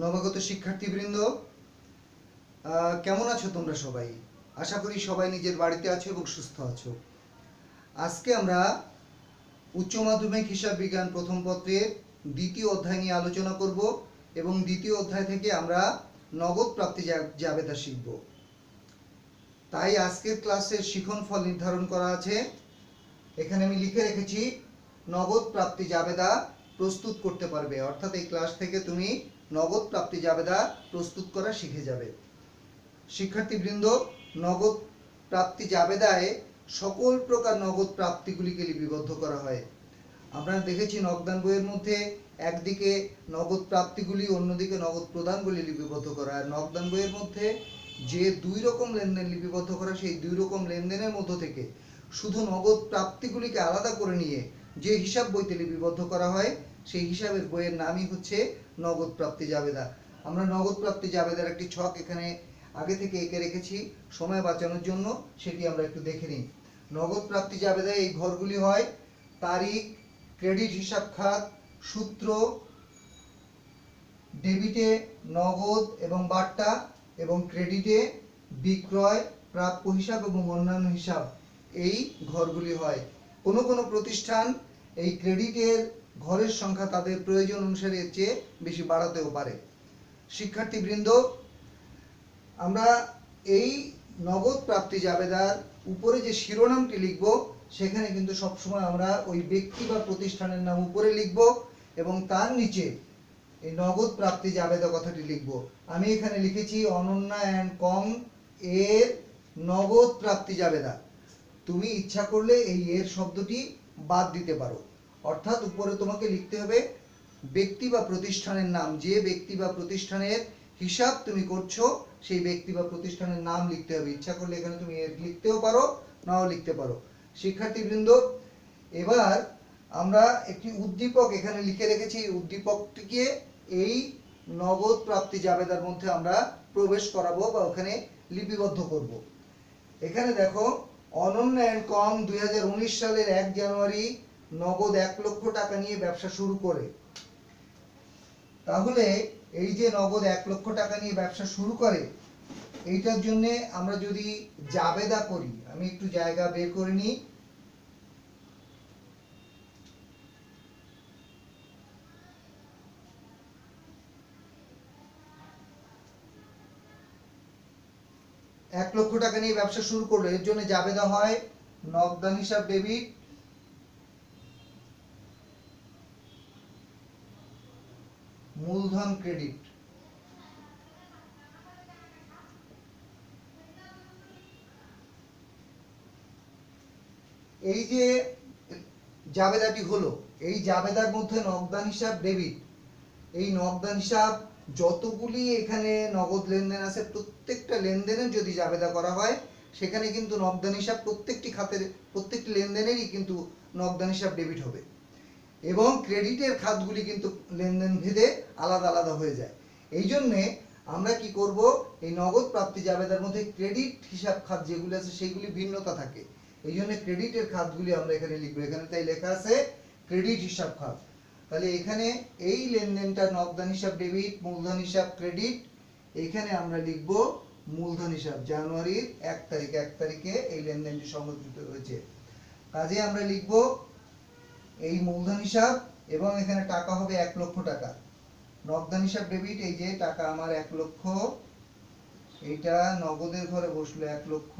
নবাগত শিক্ষার্থীবৃন্দ, কেমন আছো তোমরা সবাই? আশা করি সবাই নিজের বাড়িতে আছো এবং সুস্থ আছো। আজকে আমরা উচ্চ মাধ্যমিক হিসাব বিজ্ঞান প্রথম পত্রের দ্বিতীয় অধ্যায় নিয়ে আলোচনা করব এবং দ্বিতীয় অধ্যায় থেকে আমরা নগদ প্রাপ্তি জাবেদা শিখব। তাই আজকের ক্লাসের শিখন ফল নির্ধারণ করা আছে। এখানে আমি লিখে রেখেছি নগদ প্রাপ্তি জাবেদা প্রস্তুত করতে পারবে, অর্থাৎ এই ক্লাস থেকে তুমি নগদ প্রাপ্তি জাবেদা প্রস্তুত করা শিখে যাবে। শিক্ষার্থীবৃন্দ, নগদ প্রাপ্তি জাবেদায় সকল প্রকার নগদ প্রাপ্তিগুলিকে লিপিবদ্ধ করা হয়। আমরা দেখেছি নগদান বইয়ের মধ্যে একদিকে নগদ প্রাপ্তিগুলি, অন্যদিকে নগদ প্রদানগুলি লিপিবদ্ধ করা হয়। নগদান বইয়ের মধ্যে যে দুই রকম লেনদেন লিপিবদ্ধ করা, সেই দুই রকম লেনদেনের মধ্য থেকে শুধু নগদ প্রাপ্তিগুলিকে আলাদা করে নিয়ে যে হিসাব বইতে লিপিবদ্ধ করা হয়, সেই হিসাবের বইয়ের নামই হচ্ছে নগদ প্রাপ্তি জাবেদা। আমরা নগদ প্রাপ্তি জাবেদার একটি ছক এখানে আগে থেকে এঁকে রেখেছি, সময় বাঁচানোর জন্য সেটি আমরা একটু দেখে নিই। নগদ প্রাপ্তি জাবেদায় এই ঘরগুলি হয়: তারিখ, ক্রেডিট হিসাব খাত, সূত্র, ডেবিটে নগদ এবং বাট্টা, এবং ক্রেডিটে বিক্রয়, প্রাপ্য হিসাব এবং অন্যান্য হিসাব, এই ঘরগুলি হয়। কোনো কোনো প্রতিষ্ঠান এই ক্রেডিটের ঘরের সংখ্যা তাদের প্রয়োজন অনুসারে এর চেয়ে বেশি বাড়াতেও পারে। শিক্ষার্থীবৃন্দ, আমরা এই নগদ প্রাপ্তি জাবেদার উপরে যে শিরোনামটি লিখব, সেখানে কিন্তু সবসময় আমরা ওই ব্যক্তি বা প্রতিষ্ঠানের নাম উপরে লিখব এবং তার নিচে এই নগদ প্রাপ্তি জাবেদা কথাটি লিখব। আমি এখানে লিখেছি অনন্যা অ্যান্ড কং এর নগদ প্রাপ্তি জাবেদা। তুমি ইচ্ছা করলে এই এর শব্দটি বাদ দিতে পারো, অর্থাৎ উপরে তোমাকে লিখতে হবে ব্যক্তি বা প্রতিষ্ঠানের নাম। যে ব্যক্তি বা প্রতিষ্ঠানের হিসাব তুমি করছো, সেই ব্যক্তি বা প্রতিষ্ঠানের নাম লিখতে হবে। ইচ্ছা করলে এখানে তুমি এর লিখতেও পারো, নাও লিখতে পারো। শিক্ষার্থীবৃন্দ, এবার আমরা একটি উদ্দীপক এখানে লিখে রেখেছি। এই উদ্দীপকটিকে এই নগদ প্রাপ্তি জাবেদার মধ্যে আমরা প্রবেশ করাবো বা ওখানে লিপিবদ্ধ করব। এখানে দেখো, অনন্যা অ্যান্ড কং 2019 সালের 1 জানুয়ারি নগদ 1 লক্ষ টাকা নিয়ে ব্যবসা শুরু করে। তাহলে এই যে নগদ 1 লক্ষ টাকা নিয়ে ব্যবসা শুরু করে, এইটার জন্য আমরা যদি জাবেদা করি, আমি একটু জায়গা বের করে নিই। এক লক্ষ টাকা নিয়ে ব্যবসা শুরু করলো, এর জন্য জাবেদা হয় নগদান হিসাব ডেবিট, মূলধন ক্রেডিট। এই যে জাবেদাটি হলো, এই জাবেদার মধ্যে নগদান হিসাব ডেবিট, এই নগদান হিসাব যতগুলি এখানে নগদ লেনদেন আছে, প্রত্যেকটা লেনদেনের যদি জাবেদা করা হয়, সেখানে কিন্তু নগদান হিসাব প্রত্যেকটি খাতের প্রত্যেকটি লেনদেনেরই কিন্তু নগদান হিসাব ডেবিট হবে। এবং ক্রেডিটের খাতগুলি কিন্তু লেনদেন ভেদে আলাদা আলাদা হয়ে যায়। এই জন্যে আমরা কি করব, এই নগদ প্রাপ্তি জাবেদার মধ্যে ক্রেডিট হিসাব খাত যেগুলি আছে সেগুলি ভিন্নতা থাকে। এই জন্য ক্রেডিটের খাতগুলি আমরা এখানে লিখবো। এখানে তাই লেখা আছে ক্রেডিট হিসাব খাত। তাহলে এখানে এই লেনদেনটা নগদান হিসাব ডেবিট, মূলধন হিসাব ক্রেডিট। এখানে আমরা লিখব মূলধন হিসাব। জানুয়ারির 1 তারিখে এই লেনদেনটি সংঘটিত হয়েছে। কাজে আমরা লিখব এই মূলধন হিসাব, এবং এখানে টাকা হবে 1 লক্ষ টাকা। নগদান হিসাব ডেবিট, এই যে টাকা আমার 1 লক্ষ, এইটা নগদের ঘরে বসলো 1 লক্ষ।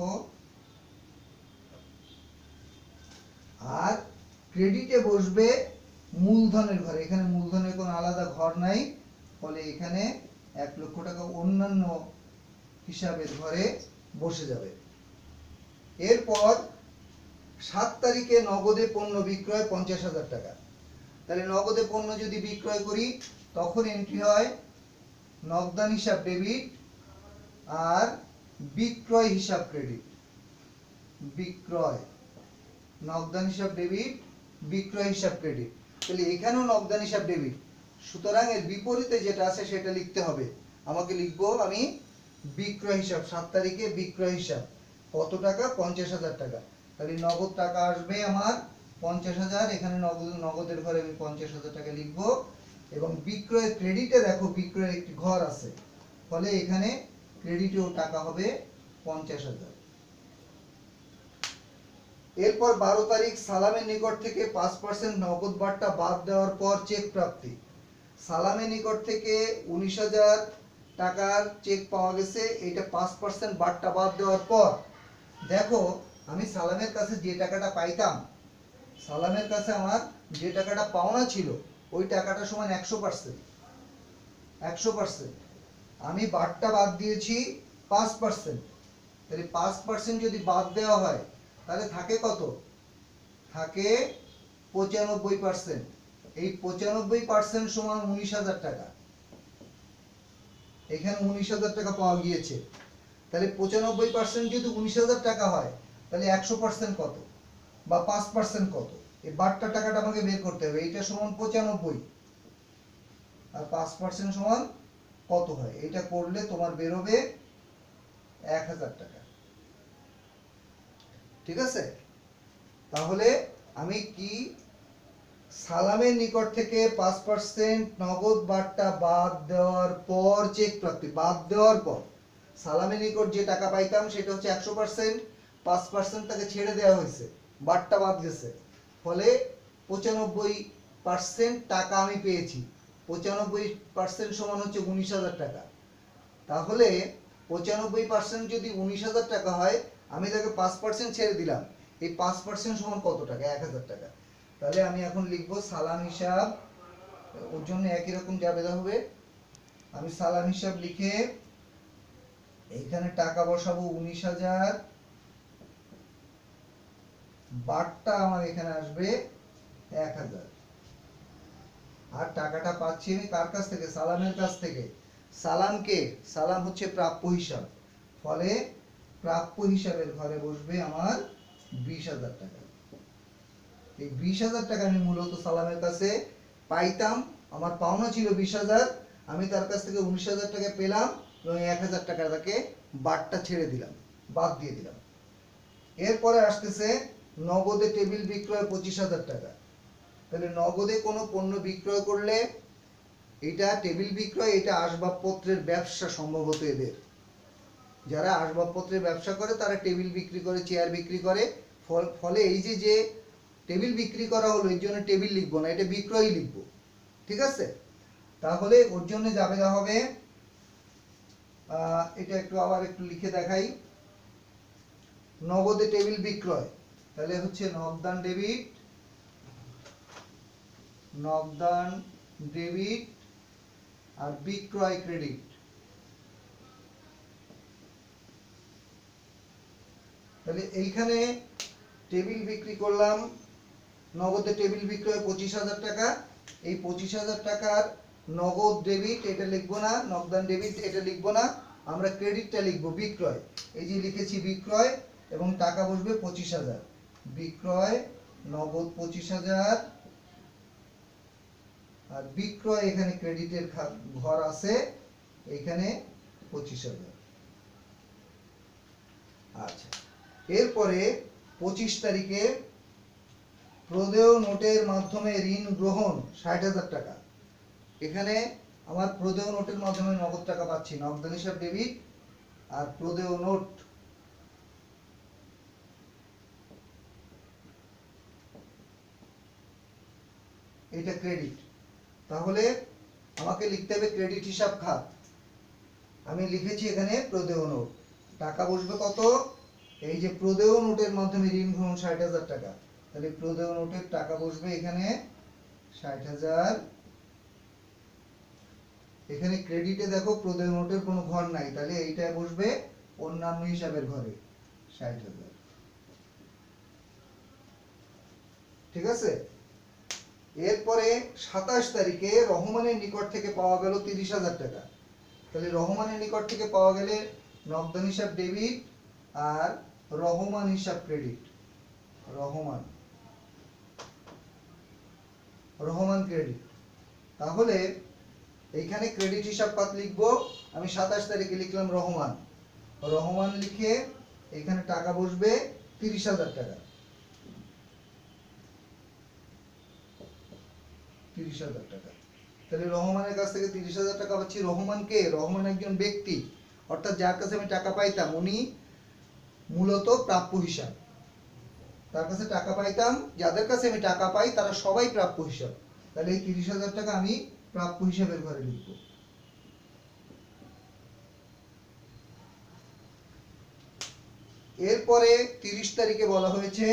আর ক্রেডিটে বসবে মূলধনের ঘরে। এখানে মূলধনের কোনো আলাদা ঘর নাই, ফলে এখানে 1 লক্ষ টাকা অন্যান্য হিসাবের ঘরে বসে যাবে। এরপর 7 তারিখে নগদে পণ্য বিক্রয় 50,000 টাকা। তাহলে নগদে পণ্য যদি বিক্রয় করি, তখন এন্ট্রি হয় নগদান হিসাব ডেবিট আর বিক্রয় হিসাব ক্রেডিট। বিক্রয়, নগদান হিসাব ডেবিট, বিক্রয় হিসাব ক্রেডিট। তাহলে এখানেও নগদান হিসাব ডেবিট, সুতরাং এর বিপরীতে যেটা আছে সেটা লিখতে হবে। আমাকে লিখবো আমি বিক্রয় হিসাব। 7 তারিখে বিক্রয় হিসাব কত টাকা? 50,000 টাকা। তাহলে নগদ টাকা আসবে আমার 50,000। এখানে নগদের ঘরে আমি 50,000 টাকা লিখবো। এবং বিক্রয়ের ক্রেডিটে দেখো বিক্রয়ের একটি ঘর আছে, ফলে এখানে ক্রেডিটেও টাকা হবে 50,000। এরপর 12 তারিখ সালামের নিকট থেকে 5% নগদ বার্তা বাদ দেওয়ার পর চেক প্রাপ্তি। সালামের নিকট থেকে 19,000 টাকার চেক পাওয়া গেছে, এটা 5% বার্তা বাদ দেওয়ার পর। দেখো আমি সালামের কাছে যে টাকাটা পাইতাম, সালামের কাছে আমার যে টাকাটা পাওনা ছিল, ওই টাকাটা সমান 100%। 100% আমি বার্তা বাদ দিয়েছি 5%, তাহলে 5% যদি বাদ দেওয়া হয় তাহলে থাকে কত? থাকে 95%। এই 95% সমান 19,000 টাকা। এখানে 19,000 টাকা পাওয়া গিয়েছে, তাহলে 95% যদি 19,000 টাকা হয়, তাহলে 100% কত বা 5% কত? এই বার্তা টাকাটা আমাকে বের করতে হবে। এইটা সমান 95 আর 5% সমান কত হয়? এটা করলে তোমার বেরোবে 1,000 টাকা। ঠিক আছে? তাহলে আমি কি সালামের নিকট থেকে 5% নগদ বার্তা বাদ দেওয়ার পর চেক প্রাপ্তি, বাদ দেওয়ার পর সালামের নিকট যে টাকা পাইতাম সেটা হচ্ছে 100%, 5% তাকে ছেড়ে দেওয়া হয়েছে, বার্তা বাদ গেছে, ফলে 95% টাকা আমি পেয়েছি। 95% সমান হচ্ছে 19,000 টাকা। তাহলে 95% যদি 19,000 টাকা হয়, আমি তাকে 5% ছেড়ে দিলাম, এই 5% সমান কত টাকা? 1,000 টাকা। তাহলে আমি এখন লিখবো সালাম হিসাব, ওর জন্য একই রকম জাবেদা হবে। আমি সালাম হিসাব লিখে এইখানে টাকা বসাবো 19,000, বার্তা আমার এখানে আসবে 1,000। আর টাকাটা পাচ্ছি আমি কার কাছ থেকে? সালামের কাছ থেকে। সালামকে, সালাম হচ্ছে প্রাপ্য হিসাব, ফলে প্রাপ্য হিসাবের ঘরে বসবে আমার 20,000 টাকা। এই 20,000 টাকা আমি মূলত সালামের কাছে পাইতাম, আমার পাওনা ছিল 20,000, আমি তার কাছ থেকে 19,000 টাকা পেলাম এবং 1,000 টাকা তাকে বার্তা ছেড়ে দিলাম, বাদ দিয়ে দিলাম। এরপরে আসতেছে নগদে টেবিল বিক্রয় 25,000 টাকা। তাহলে নগদে কোনো পণ্য বিক্রয় করলে, এটা টেবিল বিক্রয়, এটা আসবাবপত্রের ব্যবসা সম্ভবত এদের। যারা আসবাবপত্রের ব্যবসা করে তারা টেবিল বিক্রি করে, চেয়ার বিক্রি করে, ফলে এই যে টেবিল বিক্রি করা হলো, এর জন্য টেবিল লিখবো না, এটা বিক্রয় লিখবো। ঠিক আছে? তাহলে ওর জন্য যাবে হবে, এটা একটু আবার একটু লিখে দেখাই। নগদে টেবিল বিক্রয়, তাহলে হচ্ছে নগদান ডেবিট, নগদান ডেবিট আর বিক্রয় ক্রেডিট। তাহলে এইখানে টেবিল বিক্রি করলাম, নগদে টেবিল বিক্রয় 25,000 টাকা। এই 25,000 টাকার নগদ ডেবিট এটা লিখবো না, নগদান ডেবিট এটা লিখবো না, আমরা ক্রেডিটটা লিখবো বিক্রয়। এই যে লিখেছি বিক্রয় এবং টাকা বসবে 25,000। বিক্রয় নগদ 25,000 আর বিক্রয় এখানে ক্রেডিটের ঘর আছে, এখানে 25,000। আচ্ছা, এরপরে 25 তারিখে প্রদেয় নোটের মাধ্যমে ঋণ গ্রহণ 60,000 টাকা। এখানে আমার প্রদেয় নোটের মাধ্যমে নগদ টাকা পাচ্ছি, নগদান হিসাব ডেবিট আর প্রদেয় নোট এটা ক্রেডিট। তাহলে আমাকে লিখতে হবে ক্রেডিট হিসাব খাত। আমি লিখেছি এখানে প্রদেয় নোট, টাকা বসবে কত? এই যে প্রদেয় নোটের মাধ্যমে ঋণ গ্রহণ 60,000 টাকা, তাহলে প্রদেয় নোটের টাকা বসবে এখানে 60,000। এখানে ক্রেডিটে দেখো প্রদেয় নোটের কোনো ঘর নাই, তাহলে এইটা বসবে অন্যান্য হিসাবের ঘরে 60,000। ঠিক আছে? এরপরে 27 তারিখে রহমানের নিকট থেকে পাওয়া গেল 30,000 টাকা। তাহলে রহমানের নিকট থেকে পাওয়া গেলে নগদান হিসাব ডেবিট আর রহমান হিসাব ক্রেডিট। রহমান, রহমান ক্রেডিট। তাহলে এইখানে ক্রেডিট হিসাব পাত লিখবো, আমি 27 তারিখে লিখলাম রহমান, রহমান লিখে এখানে টাকা বসবে 30,000 টাকা। 30,000 টাকা। তাহলে রহমানের কাছ থেকে 30,000 টাকা পাচ্ছি। রহমান কে? রহমান একজন ব্যক্তি, অর্থাৎ যার কাছে আমি টাকা পাইতাম উনি মূলত প্রাপ্য হিসাব। তার কাছে টাকা পাইতাম, যাদের কাছে আমি টাকা পাই তারা সবাই প্রাপ্য হিসাব। তাহলে এই 30,000 টাকা আমি প্রাপ্য হিসাবের ঘরে লিখব। এরপরে 30 তারিখে বলা হয়েছে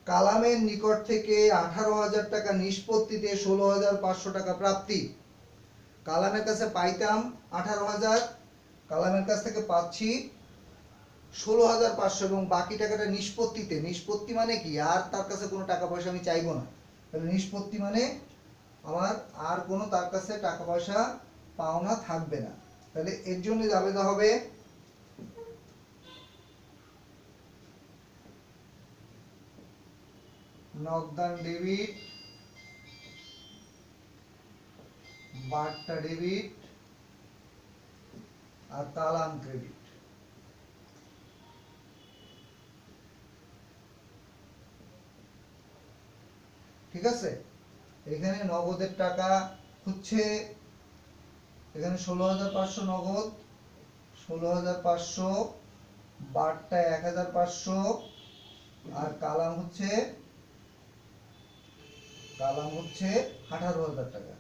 কালামের নিকট থেকে 18,000 টাকা নিষ্পত্তিতে 16,500 টাকা প্রাপ্তি। কালামের কাছে পাইতাম 18,000, কালামের কাছ থেকে পাচ্ছি 16,500 এবং বাকি টাকাটা নিষ্পত্তিতে। নিষ্পত্তি মানে কি? আর তার কাছে কোনো টাকা পয়সা আমি চাইবো না। তাহলে নিষ্পত্তি মানে আমার আর কোনো তার কাছে টাকা পয়সা পাওনা থাকবে না। তাহলে এর জন্য জাবেদা হবে নগদান ডেবিট, বার্তা ডেবিট আর কালাম ক্রেডিট। ঠিক আছে, এখানে নগদের টাকা হচ্ছে এখানে 16,500 নগদ, 16,500, বার্তা 1,500 আর কালাম হচ্ছে 18,000 টাকা।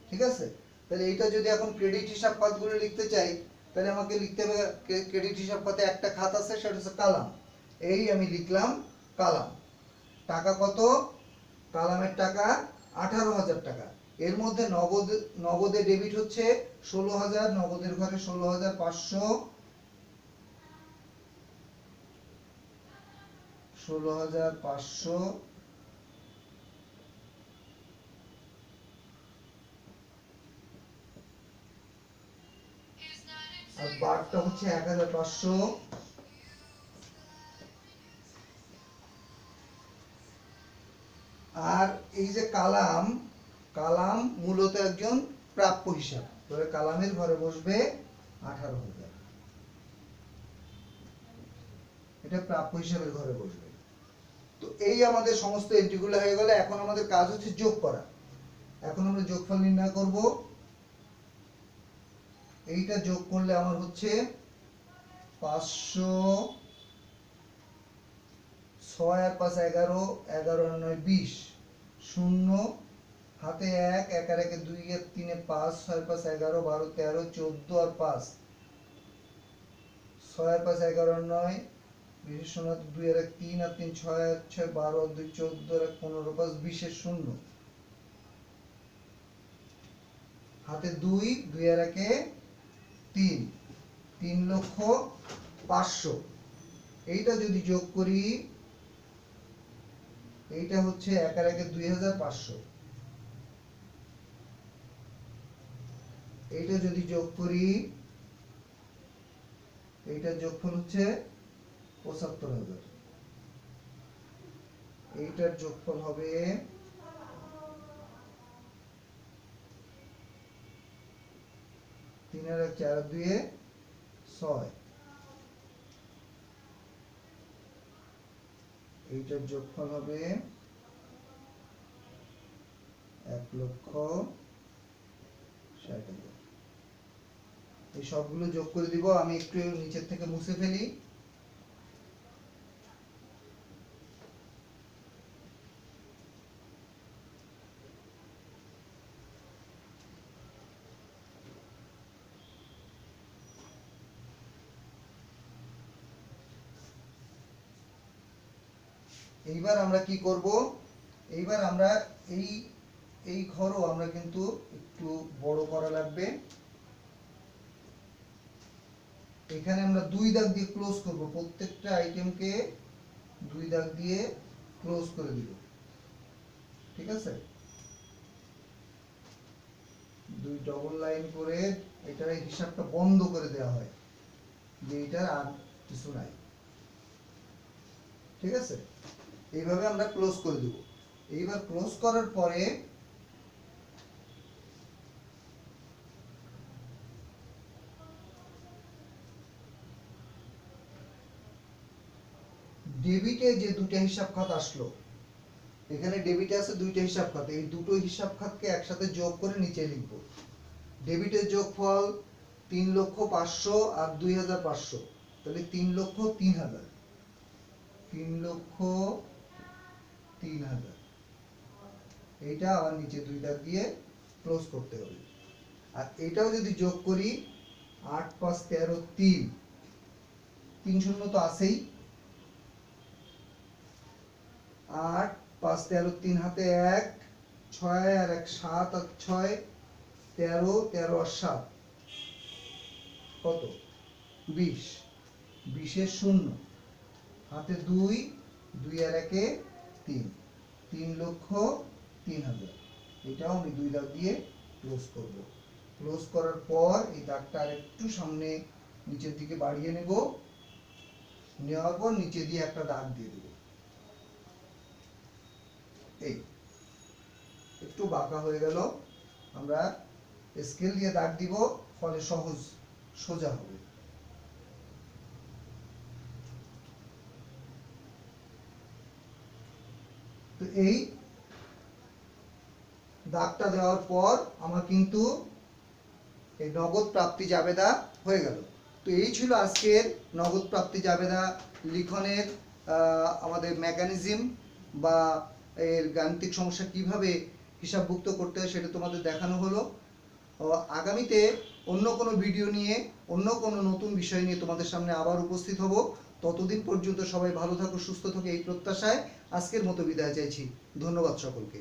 ঠিক আছে, তাহলে এইটা যদি এখন ক্রেডিট হিসাব খাতগুলো লিখতে চাই তাহলে আমাকে লিখতে হবে ক্রেডিট হিসাব খাতে একটা খাত আছে, সেটা হচ্ছে কালাম। এই আমি লিখলাম কালাম। টাকা কত? কালামের টাকা 18,000 টাকা। এর মধ্যে নগদে ডেবিট হচ্ছে 16,000, নগদের ঘরে 16,500, 16,500 আর বারটা হচ্ছে 1,500। আর এই যে কালাম, কালাম মূলত একজন প্রাপ্য হিসাব, তবে কালামের ঘরে বসবে 18,000, এটা প্রাপ্য হিসাবের ঘরে বসবে। তো এই আমাদের সমস্ত এন্ট্রিগুলো হয়ে গেল। এখন আমাদের কাজ হচ্ছে যোগ করা। এখন আমরা যোগফল নির্ণয় করব। এইটা যোগ করলে আমার হচ্ছে 500, 6 আর 5 11, 11 আর 9 20, 0 হাতে 1, 1 আর 1 2 আর 3 5, 6 আর 5 11, 12 13, 14 আর 5, 6 আর 5 11 আর 9, 20 0 2 আর 1 3 আর 3 6 আর 6 12 আর 2 14 আর 1 15, 5 20 এর 0 হাতে 2, 2 আর 1 3, 3,05,000। এইটা যদি যোগ করি, এইটা হচ্ছে 1 আর 1 2,500। এইটা যদি যোগ করি, এইটার যোগফল হচ্ছে 75,000। এইটার যোগফল হবে 3 আর 1 4 আর 2 6। এইটার যোগফল হবে 1,60,000। এই সবগুলো যোগ করে দিব। আমি একটু নিচের থেকে মুছে ফেলি। এইবার আমরা কি করব? এইবার আমরা এই ঘরও আমরা কিন্তু একটু বড় করা লাগবে। এখানে আমরা 2 দাগ দিয়ে ক্লোজ করব। প্রত্যেকটা আইটেমকে 2 দাগ দিয়ে ক্লোজ করে দিব। ঠিক আছে, 2 ডবল লাইন করে এটার হিসাবটা বন্ধ করে দেওয়া হয় যে এটার আর কিছু নাই। ঠিক আছে, এইভাবে আমরা ক্লোজ করে দেব। এইবার ক্লোজ করার পরে ডেবিটে যে দুটো হিসাব খাত আসলো, এখানে ডেবিটে আছে দুইটা হিসাব খাত, এই দুটো হিসাব খাতকে একসাথে যোগ করে নিচে লিখব। ডেবিটের যোগফল 3,05,000 আর 2,500, তাহলে 3,03,000, 3,03,000। এইটা আবার নিচে 2 দাগ দিয়ে ক্লোজ করতে হবে। আর এটাও যদি যোগ করি 8, 5, 13, 3, 3 শূন্য তো আছেই, 8, 5, 13, 3 হাতে 1, 6 আর 1 7 আর 6 13, 13 আর 7 কত? 20, 20 এর শূন্য হাতে 2, 2 আর 1 3, 3,03,000। এটাও আমি 2 দাগ দিয়ে ক্লোজ করব। ক্লোজ করার পর এই দাগটা আরেকটু সামনে নিচের দিকে বাড়িয়ে নেব, নেওয়ার পর নিচে দিয়ে একটা দাগ দিয়ে দেব। এই একটু বাঁকা হয়ে গেল, আমরা স্কেল দিয়ে দাগ দিব, ফলে সহজ সোজা হবে। তো এই দাগটা দেওয়ার পর আমার কিন্তু এই নগদ প্রাপ্তি জাবেদা হয়ে গেল। তো এই ছিল আজকের নগদ প্রাপ্তি জাবেদা লিখনের আমাদের মেকানিজম বা এর গাণিতিক সমস্যা কিভাবে হিসাবভুক্ত করতে হয় সেটা তোমাদের দেখানো হলো। আগামীতে অন্য কোনো ভিডিও নিয়ে, অন্য কোনো নতুন বিষয় নিয়ে তোমাদের সামনে আবার উপস্থিত হব। ততদিন পর্যন্ত সবাই ভালো থাকো, সুস্থ থাকো, এই প্রত্যাশায় আজকের মতো বিদায় চাইছি। ধন্যবাদ সকলকে।